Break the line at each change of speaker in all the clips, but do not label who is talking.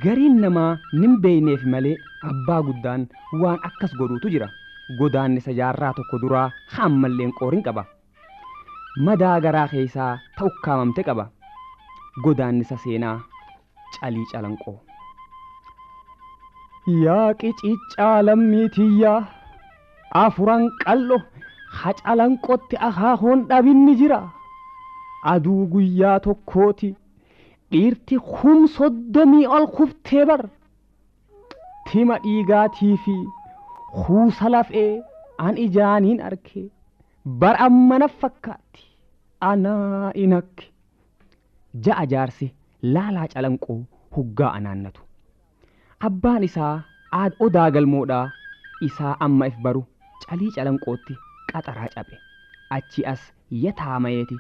Gariin namaa nin beeyneef malee abbaa guddaan waan akkas godhuutu jira. Godaannisa jaarraa tokko duraa hammalleen qoorin qaba. Madaa garaa keessaa ta'u kaamamte qaba. Godaannisa seenaa calii calanqoo. Yaa qiciccaa lammiitiyyaa afuran qal'o hacalanqotti akaahoon dhabinni jira. Aduu guyyaa tokkooti dhiirti soddomii ol kuftee bar. Tima dhiigaatii fi huusa lafee an ijaaniin arke bar ammana fakkaatti anaa inakke. Ja'a jaarsi laalaa calanqoo hoggaa anaannatu. Abbaan isaa odaa galmoodhaa isaa amma if baru calii calanqootti qaxaraa cabe. Achi as yataamayeeti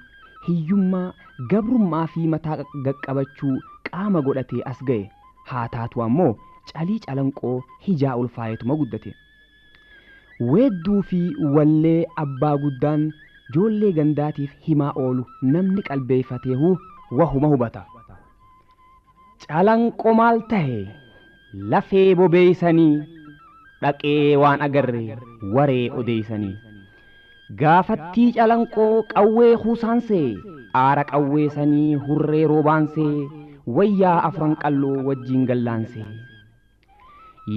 hiyyummaa gabrummaa fi mataa qaqqabachuu qaama godhatee as ga'e. Haa taatu ammoo calii calanqoo hijaa ulfaayetuma guddate. Weedduu fi wallee abbaa guddaan joollee gandaatiif himaa oolu namni qalbeeffateehu wahuma hubata. Calanqoo maal tahe lafee bobeeysanii dhaqee waan agarre waree odeeysanii. Gaafattii calanqoo qawwee huusaansee aara qawweesanii hurree roobaansee wayyaa afran qalloo wajjiin gallaansee.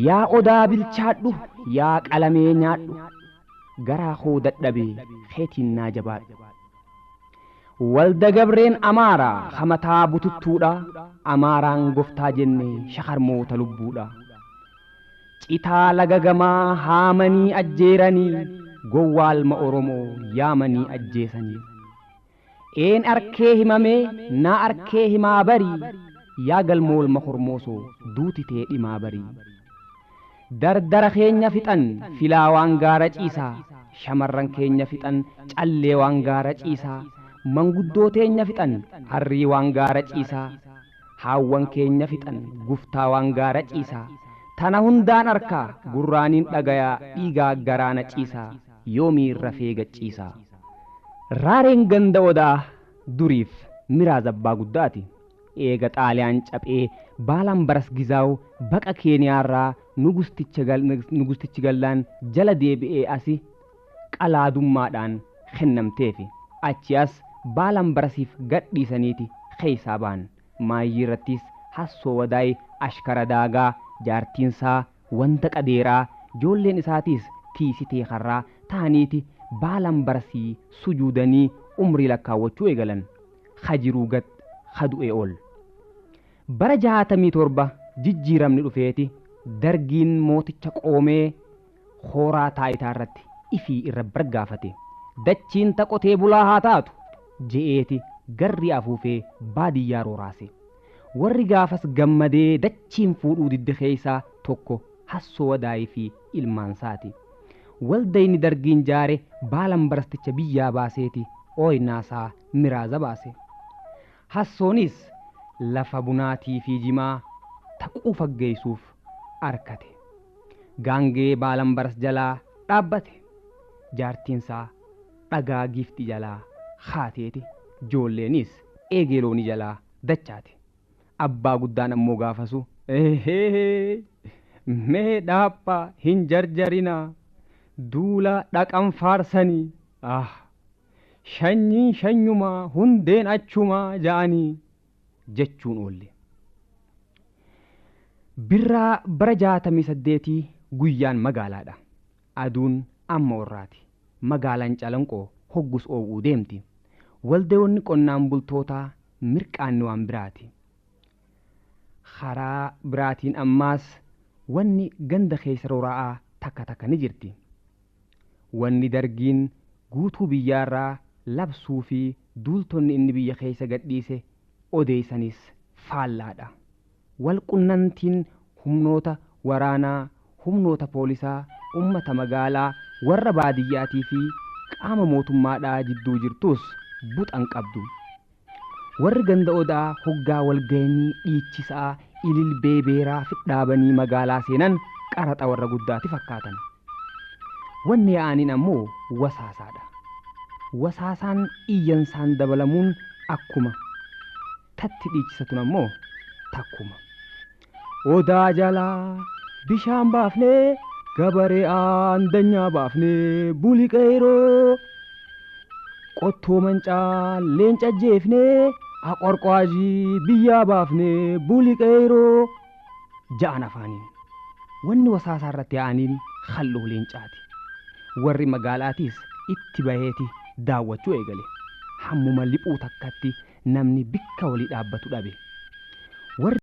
Yaa odaa bilchaadhu yaa qalamee nyaadhu garaa koo dadhabee keetiin naa jabaadhu. Walda gabreen amaaraa hamataa bututtuudha amaaraan goftaa jenne shakarmoota lubbuudha. Citaa laga gamaa haamanii ajjeeranii gowwaalma Oromoo yaamanii ajjeesanii. Een arkee himamee naa arkee himaa barii yaa galmoolma hormoosoo duutitee dhimaa barii. Dardara keenya fixan filaa waan gaara ciisaa shamarran keenya fixan callee waan gaara ciisaa. Manguddoo teenya fixan harrii waan gaara ciisaa. Haawwan keenya fixan guftaa waan gaara ciisaa. Tana hundaan arkaa gurraaniin dhagayaa dhiigaa garaana ciisaa yoomiin rafee gacciisaa. Raareen ganda odaa duriif miraaz abbaa guddaati. Eega xaaliyaan caphee baalaan baras gizaawu baqa keeniyaarraa nugustichi gallaan jala deebi'ee asi qalaadummaadhaan kennamteefi. Achi as baalaan barasiif gadhiisaniiti keeysaa baan. Maayyii irrattis hassoo wadaay ashkara daagaa jaartiinsaa wanta qadeeraa joolleen isaatiis tiisitee karraa ta'aniiti baalaan barasii sujuudanii umrii lakkaawwachuu eegalan. Hajiruu gad hadu'ee ol. Bara 67 jijjiiramni dhufeeti dargiin mooticha qoomee hooraa taayitaa irratti ifii irra bargaafate. Dachiin taqotee bulaa haa taatu je'eeti garri afuufee baadiyyaa rooraase. Warri gaafas gammadee dachiin fuudhuu didde keessaa tokko hassoo wadaayii fi ilmaansaati. Waldayni dargiin jaare baalan barasticha biyyaa baaseeti ooynaasaa miraaza baase. Hassoonis lafa bunaatii fi jimaa taquu faggeessuuf arkate. Gaangee baalan baras jalaa dhaabbate. Jaartiinsaa dhagaa gifti jalaa haateeti. Joolleenis eegelooni jalaa dachaate. Abbaa guddaan ammoo gaafasu mee dhaaphaa hin jarjarinaa duula dhaqan faarsanii shanyiin shanyumaa hundeen achumaa ja'anii jechuun oolle. Birraa bara 68 guyyaan magaalaadha. Aduun amma warraati. Magaalaan calanqoo hoggus oowuu deemti. Waldayoonni qonnaan bultootaa mirqaanni waan biraati. Karaa biraatiin ammaas wanni ganda keessa roora'aa takka takka ni jirti. Wanni dargiin guutuu biyyaarraa labsuu fi duultonni inni biyya keessa gadhiise odeessanis faallaadha. Walqunnamtiin humnoota waraanaa, humnoota poolisaa, ummata magaalaa, warra baadiyyaatii fi qaama mootummaadhaa jidduu jirtus buxan qabdu. Warri ganda odaa hoggaa walgayanii dhiichisaa ilil beebeeraa fidhaabanii magaalaa seenan qaraxa warra guddaati fakkaatan. Wanni yaa'aniin ammoo wasaasaadha. Wasaasaan iyyansaan dabalamuun akkuma tatti dhiichisatun ammoo takkuma. odaa jalaa bishaan baafnee gabaree aandanyaa baafnee buli qeeroo qottoo mancaa leenca jeefnee aqorqaajii biyyaa baafnee buli qeeroo ja'an afaaniin wanni wasaasaa irratti yaa'aniin halluu leencaati warri magaalaatiis itti baheeti daawwachuu eegale hammuma liphuu takkatti namni bikka walii dhaabbatu dhabe warri